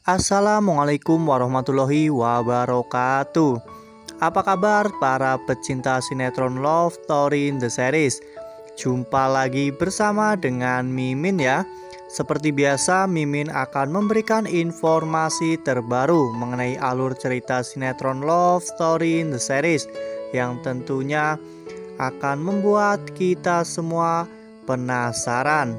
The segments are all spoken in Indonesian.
Assalamualaikum warahmatullahi wabarakatuh. Apa kabar para pecinta sinetron Love Story in the Series? Jumpa lagi bersama dengan Mimin ya. Seperti biasa, Mimin akan memberikan informasi terbaru mengenai alur cerita sinetron Love Story in the Series yang tentunya akan membuat kita semua penasaran.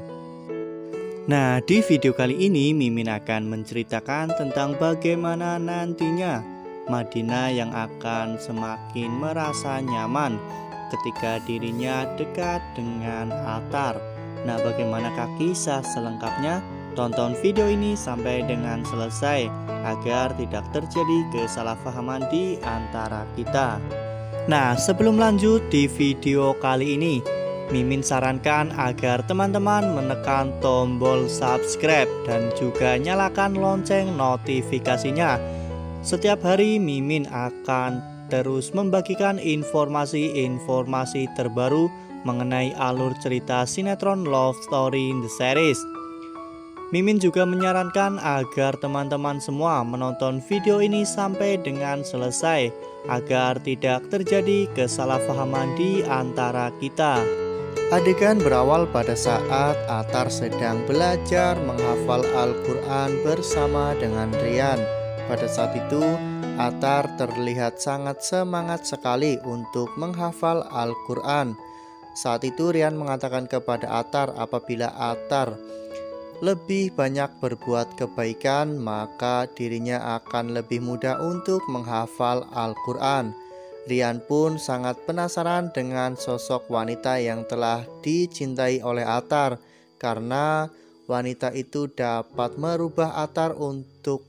Nah, di video kali ini Mimin akan menceritakan tentang bagaimana nantinya Madinah yang akan semakin merasa nyaman ketika dirinya dekat dengan Atar. Nah, bagaimanakah kisah selengkapnya? Tonton video ini sampai dengan selesai agar tidak terjadi kesalahpahaman di antara kita. Nah, sebelum lanjut di video kali ini, Mimin sarankan agar teman-teman menekan tombol subscribe dan juga nyalakan lonceng notifikasinya. Setiap hari Mimin akan terus membagikan informasi-informasi terbaru mengenai alur cerita sinetron Love Story in the Series. Mimin juga menyarankan agar teman-teman semua menonton video ini sampai dengan selesai agar tidak terjadi kesalahpahaman di antara kita. Adegan berawal pada saat Atar sedang belajar menghafal Al-Quran bersama dengan Rian. Pada saat itu, Atar terlihat sangat semangat sekali untuk menghafal Al-Quran. Saat itu Rian mengatakan kepada Atar apabila Atar lebih banyak berbuat kebaikan, maka dirinya akan lebih mudah untuk menghafal Al-Quran. Rian pun sangat penasaran dengan sosok wanita yang telah dicintai oleh Atar, karena wanita itu dapat merubah Atar untuk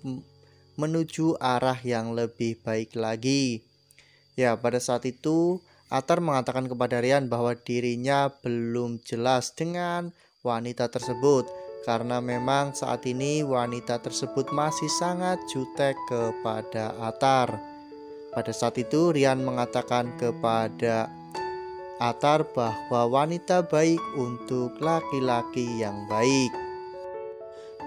menuju arah yang lebih baik lagi. Ya, pada saat itu Atar mengatakan kepada Rian bahwa dirinya belum jelas dengan wanita tersebut, karena memang saat ini wanita tersebut masih sangat jutek kepada Atar. Pada saat itu Rian mengatakan kepada Atar bahwa wanita baik untuk laki-laki yang baik.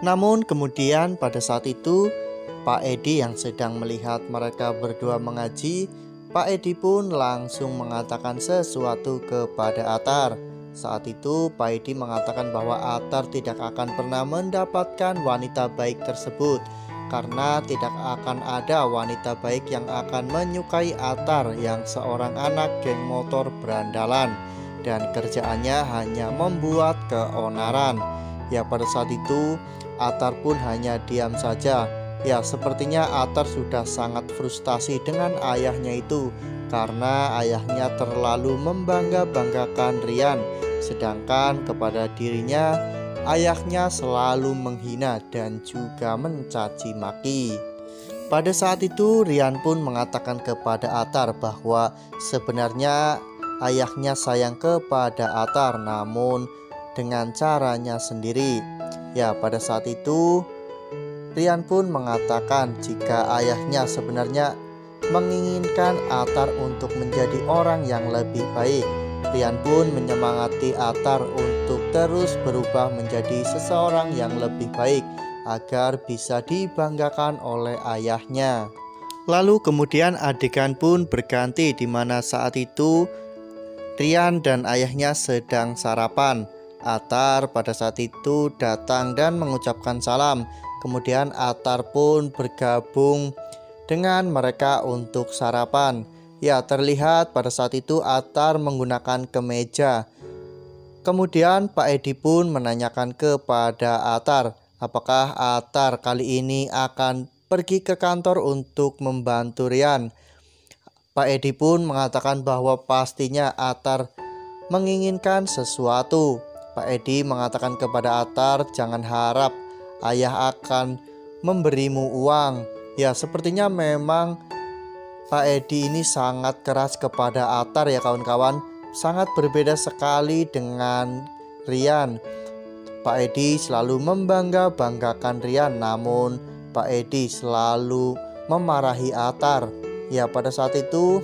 Namun kemudian pada saat itu Pak Edi yang sedang melihat mereka berdua mengaji, Pak Edi pun langsung mengatakan sesuatu kepada Atar. Saat itu Pak Edi mengatakan bahwa Atar tidak akan pernah mendapatkan wanita baik tersebut, karena tidak akan ada wanita baik yang akan menyukai Atar yang seorang anak geng motor berandalan dan kerjaannya hanya membuat keonaran. Ya, pada saat itu Atar pun hanya diam saja. Ya, sepertinya Atar sudah sangat frustasi dengan ayahnya itu, karena ayahnya terlalu membangga-banggakan Rian, sedangkan kepada dirinya ayahnya selalu menghina dan juga mencaci maki. Pada saat itu Rian pun mengatakan kepada Atar bahwa sebenarnya ayahnya sayang kepada Atar, namun dengan caranya sendiri. Ya, pada saat itu Rian pun mengatakan jika ayahnya sebenarnya menginginkan Atar untuk menjadi orang yang lebih baik. Rian pun menyemangati Atar untuk terus berubah menjadi seseorang yang lebih baik agar bisa dibanggakan oleh ayahnya. Lalu kemudian adegan pun berganti di mana saat itu Rian dan ayahnya sedang sarapan. Atar pada saat itu datang dan mengucapkan salam. Kemudian Atar pun bergabung dengan mereka untuk sarapan. Ya, terlihat pada saat itu Atar menggunakan kemeja. Kemudian Pak Edi pun menanyakan kepada Atar, apakah Atar kali ini akan pergi ke kantor untuk membantu Rian. Pak Edi pun mengatakan bahwa pastinya Atar menginginkan sesuatu. Pak Edi mengatakan kepada Atar, jangan harap ayah akan memberimu uang. Ya, sepertinya memang Pak Edi ini sangat keras kepada Atar ya kawan-kawan. Sangat berbeda sekali dengan Rian. Pak Edi selalu membangga-banggakan Rian, namun Pak Edi selalu memarahi Atar. Ya, pada saat itu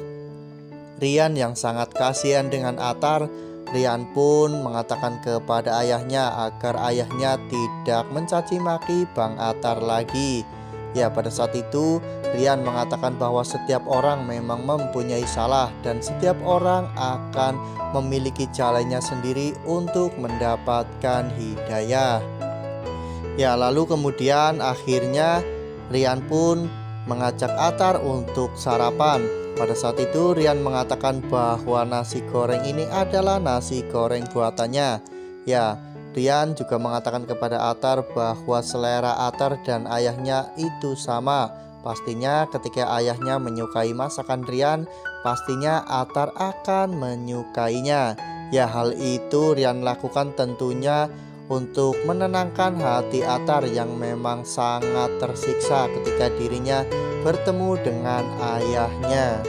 Rian yang sangat kasihan dengan Atar, Rian pun mengatakan kepada ayahnya agar ayahnya tidak mencaci maki Bang Atar lagi. Ya, pada saat itu Rian mengatakan bahwa setiap orang memang mempunyai salah dan setiap orang akan memiliki jalannya sendiri untuk mendapatkan hidayah. Ya, lalu kemudian akhirnya Rian pun mengajak Atar untuk sarapan. Pada saat itu Rian mengatakan bahwa nasi goreng ini adalah nasi goreng buatannya. Ya, Rian juga mengatakan kepada Atar bahwa selera Atar dan ayahnya itu sama. Pastinya ketika ayahnya menyukai masakan Rian, pastinya Atar akan menyukainya. Ya, hal itu Rian lakukan tentunya untuk menenangkan hati Atar yang memang sangat tersiksa ketika dirinya bertemu dengan ayahnya.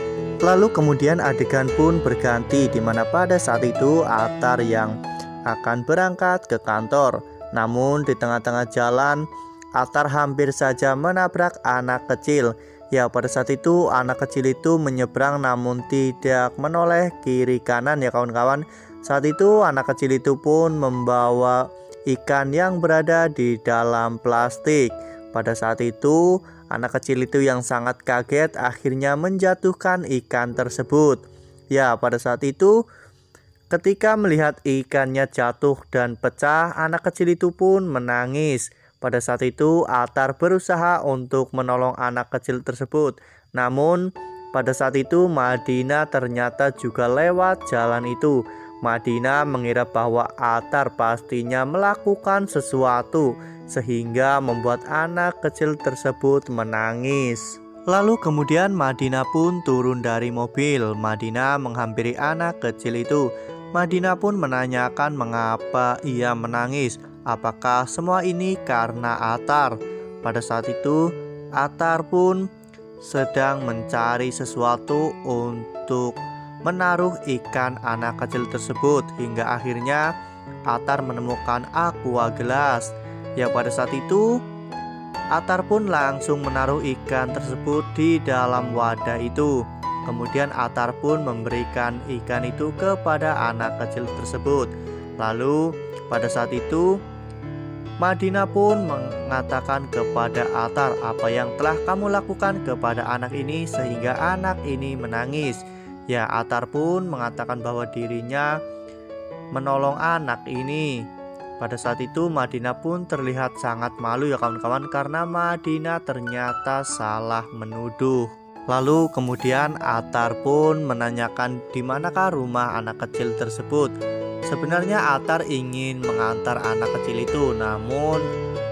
Lalu kemudian adegan pun berganti, di mana pada saat itu Atar yang akan berangkat ke kantor. Namun di tengah-tengah jalan Atar hampir saja menabrak anak kecil. Ya, pada saat itu anak kecil itu menyeberang namun tidak menoleh kiri kanan ya kawan-kawan. Saat itu anak kecil itu pun membawa ikan yang berada di dalam plastik. Pada saat itu anak kecil itu yang sangat kaget akhirnya menjatuhkan ikan tersebut. Ya, pada saat itu ketika melihat ikannya jatuh dan pecah, anak kecil itu pun menangis. Pada saat itu Atar berusaha untuk menolong anak kecil tersebut. Namun pada saat itu Madinah ternyata juga lewat jalan itu. Madinah mengira bahwa Atar pastinya melakukan sesuatu sehingga membuat anak kecil tersebut menangis. Lalu kemudian Madinah pun turun dari mobil. Madinah menghampiri anak kecil itu. Madinah pun menanyakan mengapa ia menangis. Apakah semua ini karena Atar? Pada saat itu Atar pun sedang mencari sesuatu untuk menaruh ikan anak kecil tersebut. Hingga akhirnya Atar menemukan aqua gelas. Ya, pada saat itu Atar pun langsung menaruh ikan tersebut di dalam wadah itu. Kemudian Atar pun memberikan ikan itu kepada anak kecil tersebut. Lalu pada saat itu Madinah pun mengatakan kepada Atar, apa yang telah kamu lakukan kepada anak ini sehingga anak ini menangis. Ya, Atar pun mengatakan bahwa dirinya menolong anak ini. Pada saat itu Madinah pun terlihat sangat malu ya kawan-kawan, karena Madinah ternyata salah menuduh. Lalu kemudian Atar pun menanyakan di manakah rumah anak kecil tersebut. Sebenarnya Atar ingin mengantar anak kecil itu, namun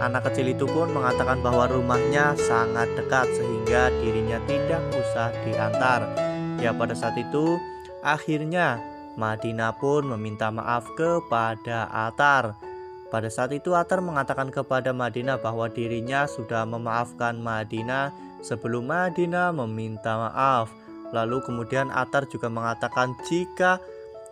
anak kecil itu pun mengatakan bahwa rumahnya sangat dekat sehingga dirinya tidak usah diantar. Ya, pada saat itu akhirnya Madinah pun meminta maaf kepada Atar. Pada saat itu Atar mengatakan kepada Madinah bahwa dirinya sudah memaafkan Madinah sebelum Madinah meminta maaf. Lalu kemudian Atar juga mengatakan jika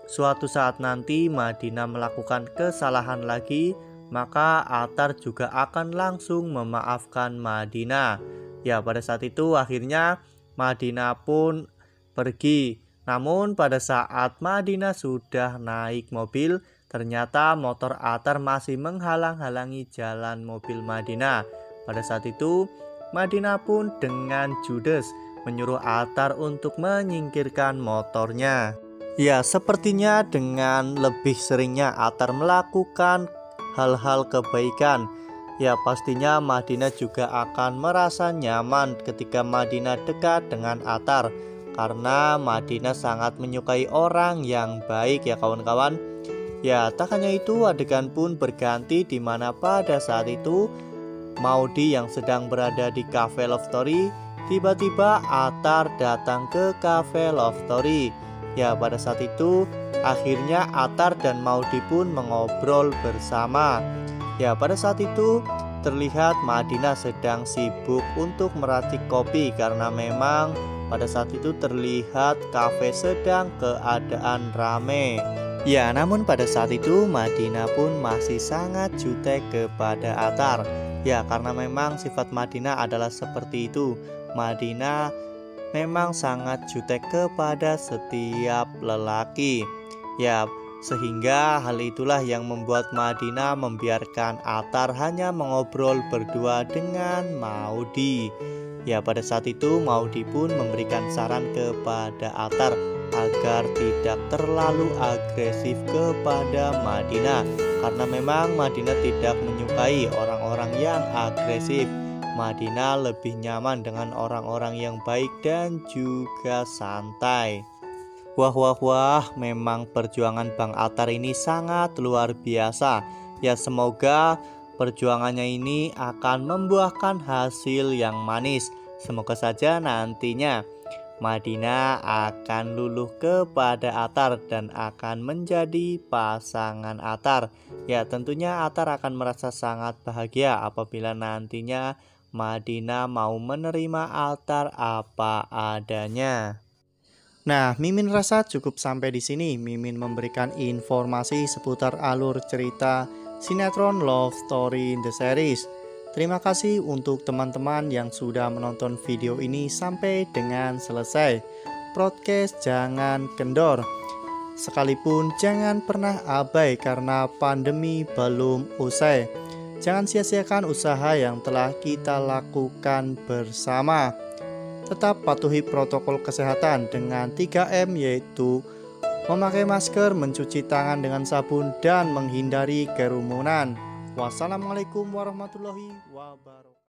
suatu saat nanti Madinah melakukan kesalahan lagi, maka Atar juga akan langsung memaafkan Madinah. Ya, pada saat itu akhirnya Madinah pun pergi. Namun pada saat Madinah sudah naik mobil, ternyata motor Atar masih menghalang-halangi jalan mobil Madinah. Pada saat itu Madinah pun dengan judes menyuruh Atar untuk menyingkirkan motornya. Ya, sepertinya dengan lebih seringnya Atar melakukan hal-hal kebaikan, ya pastinya Madinah juga akan merasa nyaman ketika Madinah dekat dengan Atar, karena Madinah sangat menyukai orang yang baik ya kawan-kawan. Ya, tak hanya itu, adegan pun berganti di mana pada saat itu Maudi yang sedang berada di Cafe Love Story, tiba-tiba Atar datang ke Cafe Love Story. Ya, pada saat itu akhirnya Atar dan Maudi pun mengobrol bersama. Ya, pada saat itu terlihat Madinah sedang sibuk untuk meracik kopi, karena memang pada saat itu terlihat kafe sedang keadaan ramai. Ya, namun pada saat itu Madinah pun masih sangat jutek kepada Atar. Ya, karena memang sifat Madinah adalah seperti itu. Madinah memang sangat jutek kepada setiap lelaki. Ya, Sehingga hal itulah yang membuat Madinah membiarkan Attar hanya mengobrol berdua dengan Maudi. Ya, pada saat itu Maudi pun memberikan saran kepada Attar agar tidak terlalu agresif kepada Madinah, karena memang Madinah tidak menyukai orang-orang yang agresif. Madinah lebih nyaman dengan orang-orang yang baik dan juga santai. Wah, memang perjuangan Bang Attar ini sangat luar biasa. Ya, semoga perjuangannya ini akan membuahkan hasil yang manis. Semoga saja nantinya Madinah akan luluh kepada Attar dan akan menjadi pasangan Attar. Ya, tentunya Attar akan merasa sangat bahagia apabila nantinya Madinah mau menerima Attar apa adanya. Nah, Mimin rasa cukup sampai di sini. Mimin memberikan informasi seputar alur cerita sinetron Love Story in the Series. Terima kasih untuk teman-teman yang sudah menonton video ini sampai dengan selesai. Podcast jangan kendor. Sekalipun jangan pernah abai karena pandemi belum usai. Jangan sia-siakan usaha yang telah kita lakukan bersama. Tetap patuhi protokol kesehatan dengan 3M, yaitu memakai masker, mencuci tangan dengan sabun, dan menghindari kerumunan. Wassalamualaikum warahmatullahi wabarakatuh.